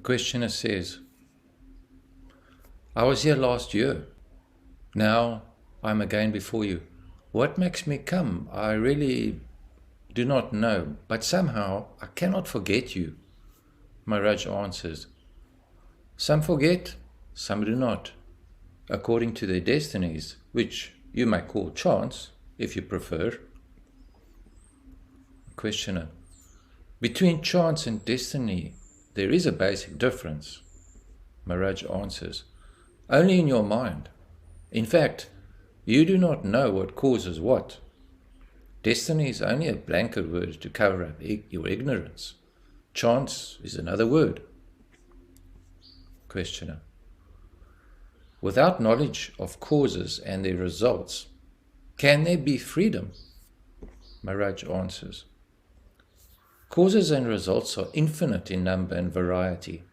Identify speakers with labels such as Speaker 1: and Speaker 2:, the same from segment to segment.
Speaker 1: questioner says, I was here last year. Now I'm again before you. What makes me come? I really do not know, but somehow I cannot forget you. Maharaj answers, some forget, some do not, according to their destinies, which you may call chance, if you prefer. Questioner, between chance and destiny, there is a basic difference. Maharaj answers, only in your mind. In fact, you do not know what causes what. Destiny is only a blanket word to cover up your ignorance. Chance is another word. Questioner, without knowledge of causes and their results, can there be freedom? Maharaj answers, causes and results are infinite in number and variety.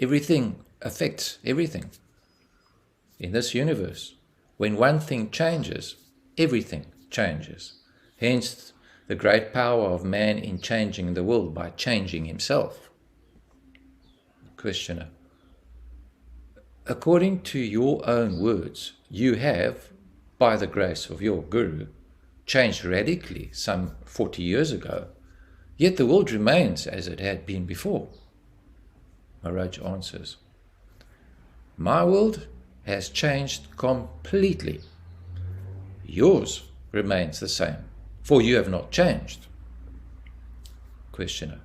Speaker 1: Everything affects everything. In this universe, when one thing changes, everything changes. Hence, the great power of man in changing the world by changing himself. Questioner, according to your own words, you have, by the grace of your Guru, changed radically some 40 years ago, yet the world remains as it had been before. Maharaj answers, my world has changed completely. Yours remains the same, for you have not changed. Questioner,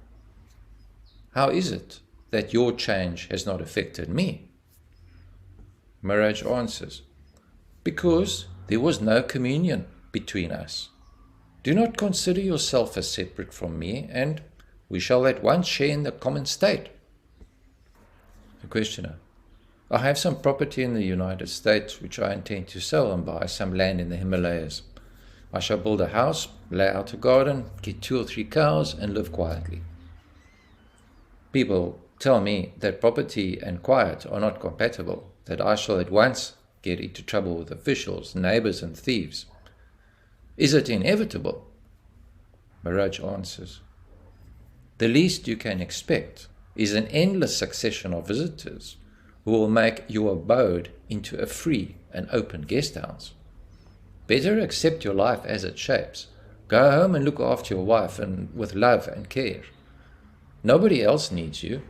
Speaker 1: how is it that your change has not affected me? Maharaj answers, because there was no communion between us. Do not consider yourself as separate from me, and we shall at once share in the common state. The questioner, I have some property in the United States which I intend to sell and buy some land in the Himalayas. I shall build a house, lay out a garden, get 2 or 3 cows and live quietly. People tell me that property and quiet are not compatible, that I shall at once get into trouble with officials, neighbors and thieves. Is it inevitable? Maharaj answers, the least you can expect is an endless succession of visitors who will make your abode into a free and open guest house. Better accept your life as it shapes. Go home and look after your wife and with love and care. Nobody else needs you.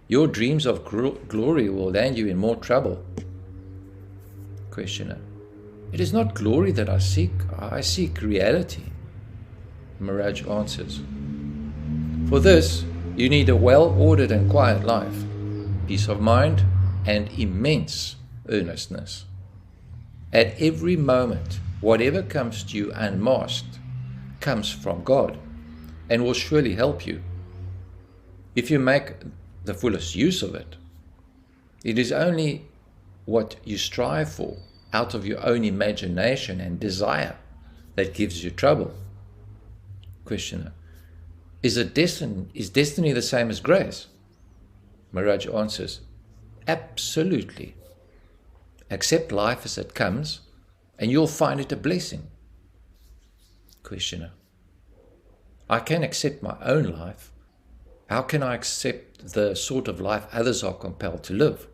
Speaker 1: Your dreams of glory will land you in more trouble. Questioner, it is not glory that I seek reality. Maharaj answers, for this you need a well-ordered and quiet life, peace of mind and immense earnestness. At every moment, whatever comes to you unmasked comes from God and will surely help you. If you make the fullest use of it, it is only what you strive for out of your own imagination and desire that gives you trouble. Questioner, is destiny the same as grace? Maharaj answers, absolutely. Accept life as it comes and you'll find it a blessing. Questioner, I can accept my own life. How can I accept the sort of life others are compelled to live?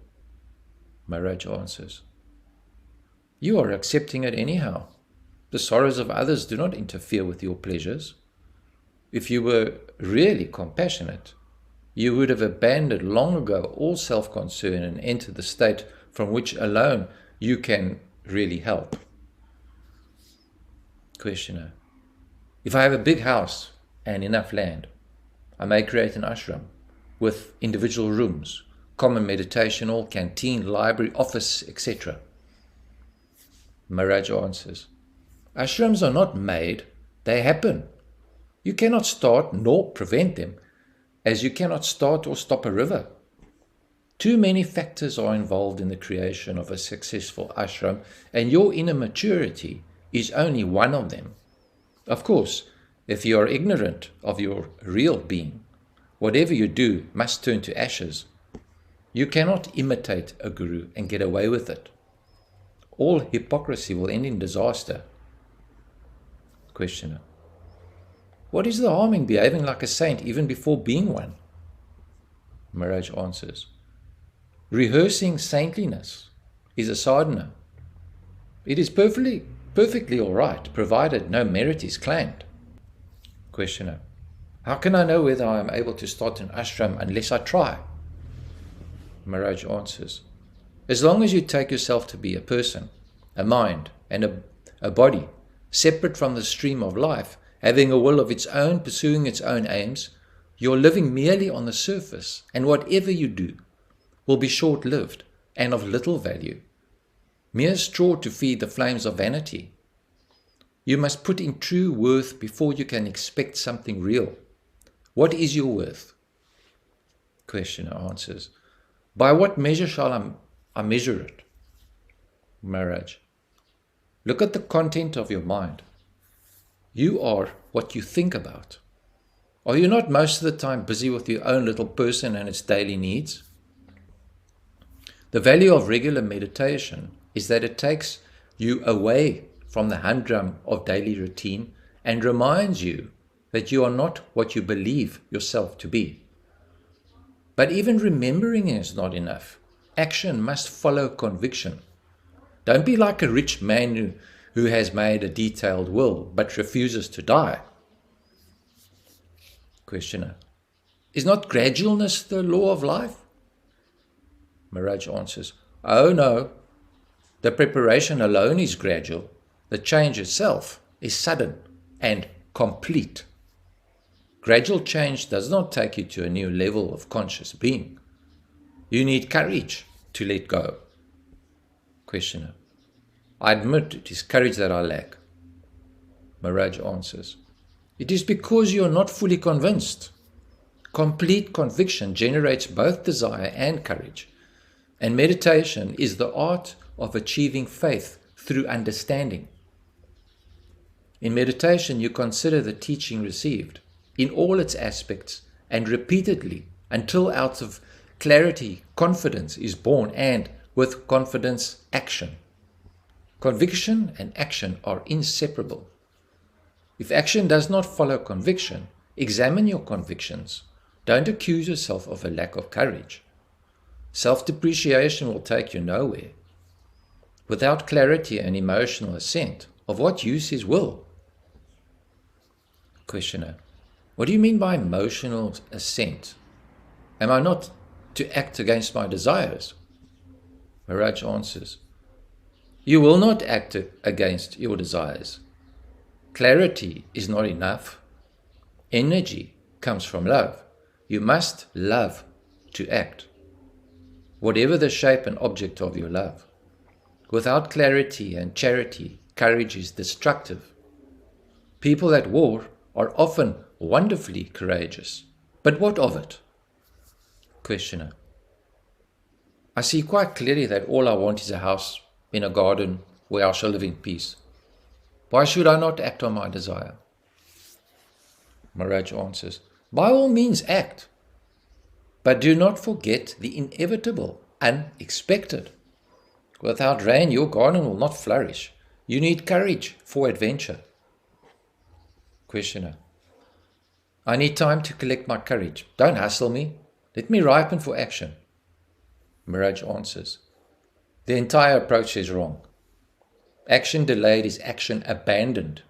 Speaker 1: Maharaj answers, you are accepting it anyhow. The sorrows of others do not interfere with your pleasures. If you were really compassionate, you would have abandoned long ago all self-concern and entered the state from which alone you can really help. Questioner, if I have a big house and enough land, I may create an ashram with individual rooms, common meditation hall, canteen, library, office, etc. Maharaj answers, ashrams are not made, they happen. You cannot start nor prevent them, as you cannot start or stop a river. Too many factors are involved in the creation of a successful ashram, and your inner maturity is only one of them. Of course, if you are ignorant of your real being, whatever you do must turn to ashes. You cannot imitate a guru and get away with it. All hypocrisy will end in disaster. Questioner, what is the harm in behaving like a saint even before being one? Maharaj answers, rehearsing saintliness is a sadhana. It is perfectly all right, provided no merit is claimed. Questioner, how can I know whether I am able to start an ashram unless I try? Maharaj answers, as long as you take yourself to be a person, a mind, and a body, separate from the stream of life, having a will of its own, pursuing its own aims, you're living merely on the surface, and whatever you do will be short-lived and of little value. Mere straw to feed the flames of vanity. You must put in true worth before you can expect something real. What is your worth? Questioner answers, by what measure shall I measure it? Maharaj, look at the content of your mind. You are what you think about. Are you not most of the time busy with your own little person and its daily needs? The value of regular meditation is that it takes you away from the humdrum of daily routine and reminds you that you are not what you believe yourself to be. But even remembering is not enough. Action must follow conviction. Don't be like a rich man who has made a detailed will but refuses to die. Questioner, is not gradualness the law of life? Maharaj answers, oh no, the preparation alone is gradual. The change itself is sudden and complete. Gradual change does not take you to a new level of conscious being. You need courage to let go. Questioner, I admit it is courage that I lack. Maharaj answers, it is because you are not fully convinced. Complete conviction generates both desire and courage, and meditation is the art of achieving faith through understanding. In meditation, you consider the teaching received in all its aspects and repeatedly until out of clarity, confidence is born, and with confidence, action. Conviction and action are inseparable. If action does not follow conviction, examine your convictions. Don't accuse yourself of a lack of courage. Self-depreciation will take you nowhere. Without clarity and emotional assent, of what use is will? Questioner, what do you mean by emotional assent? Am I not to act against my desires? Maharaj answers, you will not act against your desires. Clarity is not enough. Energy comes from love. You must love to act, whatever the shape and object of your love. Without clarity and charity, courage is destructive. People at war are often wonderfully courageous. But what of it? Questioner, I see quite clearly that all I want is a house in a garden where I shall live in peace. Why should I not act on my desire? Maharaj answers, by all means act, but do not forget the inevitable, unexpected. Without rain, your garden will not flourish. You need courage for adventure. Questioner, I need time to collect my courage. Don't hustle me. Let me ripen for action. Maharaj answers, the entire approach is wrong. Action delayed is action abandoned.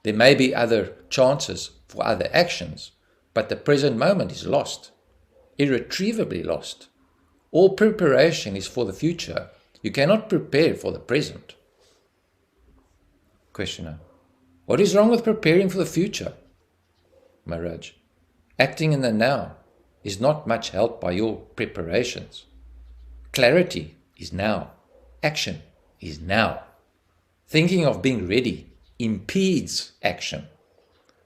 Speaker 1: There may be other chances for other actions, but the present moment is lost, irretrievably lost. All preparation is for the future. You cannot prepare for the present. Questioner, what is wrong with preparing for the future? Maharaj, acting in the now is not much help by your preparations. Clarity is now. Action is now. Thinking of being ready impedes action,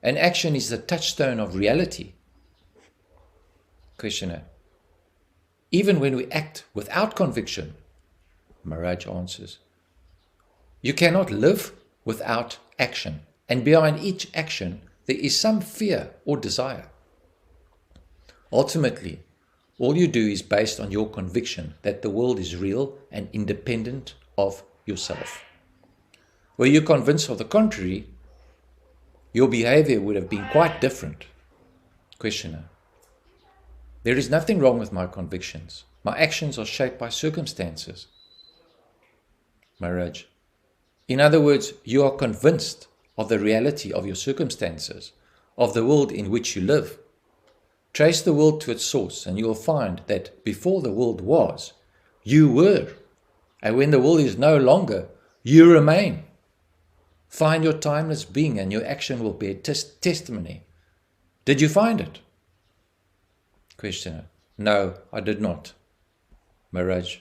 Speaker 1: and action is the touchstone of reality. Questioner, even when we act without conviction, Maharaj answers, you cannot live without action, and behind each action there is some fear or desire. Ultimately, all you do is based on your conviction that the world is real and independent of yourself. Were you convinced of the contrary, your behavior would have been quite different. Questioner, There is nothing wrong with my convictions. My actions are shaped by circumstances. Maharaj. In other words, you are convinced of the reality of your circumstances, of the world in which you live. Trace the world to its source and you will find that before the world was, you were. And when the world is no longer, you remain. Find your timeless being and your action will bear testimony. Did you find it? Questioner. No, I did not. Maharaj.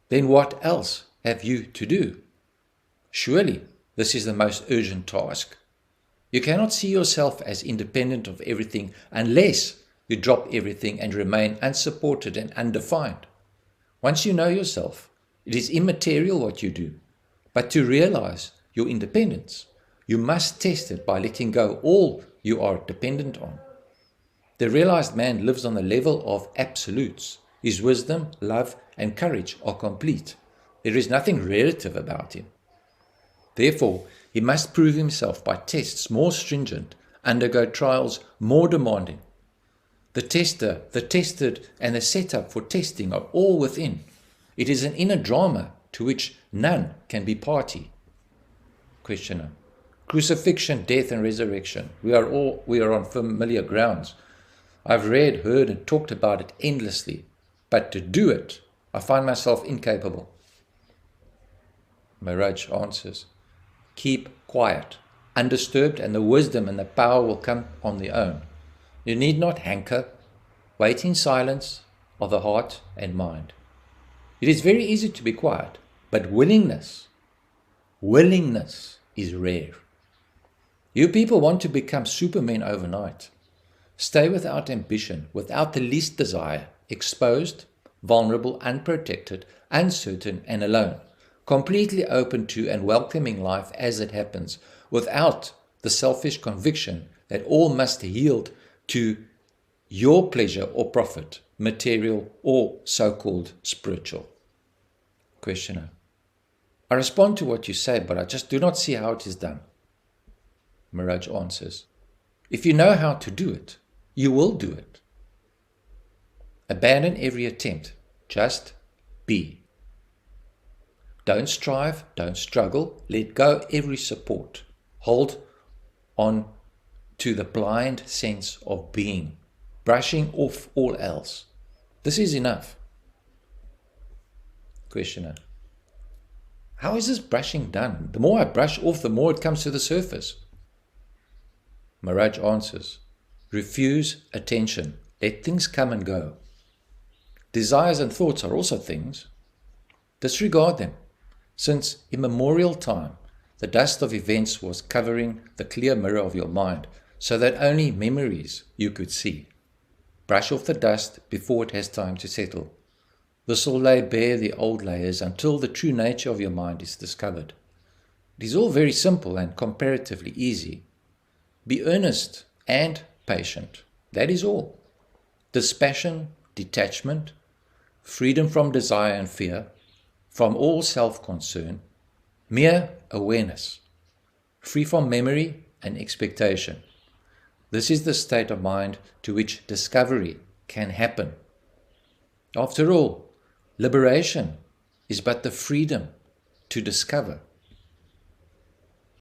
Speaker 1: Then what else have you to do? Surely this is the most urgent task. You cannot see yourself as independent of everything unless you drop everything and remain unsupported and undefined. Once you know yourself, it is immaterial what you do. But to realize your independence, you must test it by letting go all you are dependent on. The realized man lives on the level of absolutes. His wisdom, love, and courage are complete. There is nothing relative about him. Therefore, he must prove himself by tests more stringent, undergo trials more demanding. The tester, the tested, and the setup for testing are all within. It is an inner drama to which none can be party. Questioner. Crucifixion, death, and resurrection. We are on familiar grounds. I've read, heard, and talked about it endlessly, but to do it, I find myself incapable. Maharaj answers, keep quiet, undisturbed, and the wisdom and the power will come on their own. You need not hanker. Wait in silence of the heart and mind. It is very easy to be quiet, but willingness is rare. You people want to become supermen overnight. Stay without ambition, without the least desire, exposed, vulnerable, unprotected, uncertain, and alone, completely open to and welcoming life as it happens, without the selfish conviction that all must yield to your pleasure or profit, material or so-called spiritual. Questioner. I respond to what you say, but I just do not see how it is done. Maharaj answers, if you know how to do it, you will do it. Abandon every attempt. Just be. Don't strive, don't struggle. Let go every support. Hold on to the blind sense of being, brushing off all else. This is enough. Questioner. How is this brushing done? The more I brush off, the more it comes to the surface. Maharaj answers, refuse attention. Let things come and go. Desires and thoughts are also things. Disregard them. Since immemorial time, the dust of events was covering the clear mirror of your mind, so that only memories you could see. Brush off the dust before it has time to settle. This will lay bare the old layers until the true nature of your mind is discovered. It is all very simple and comparatively easy. Be earnest and patient. That is all. Dispassion, detachment, freedom from desire and fear, from all self-concern, mere awareness, free from memory and expectation. This is the state of mind to which discovery can happen. After all, liberation is but the freedom to discover.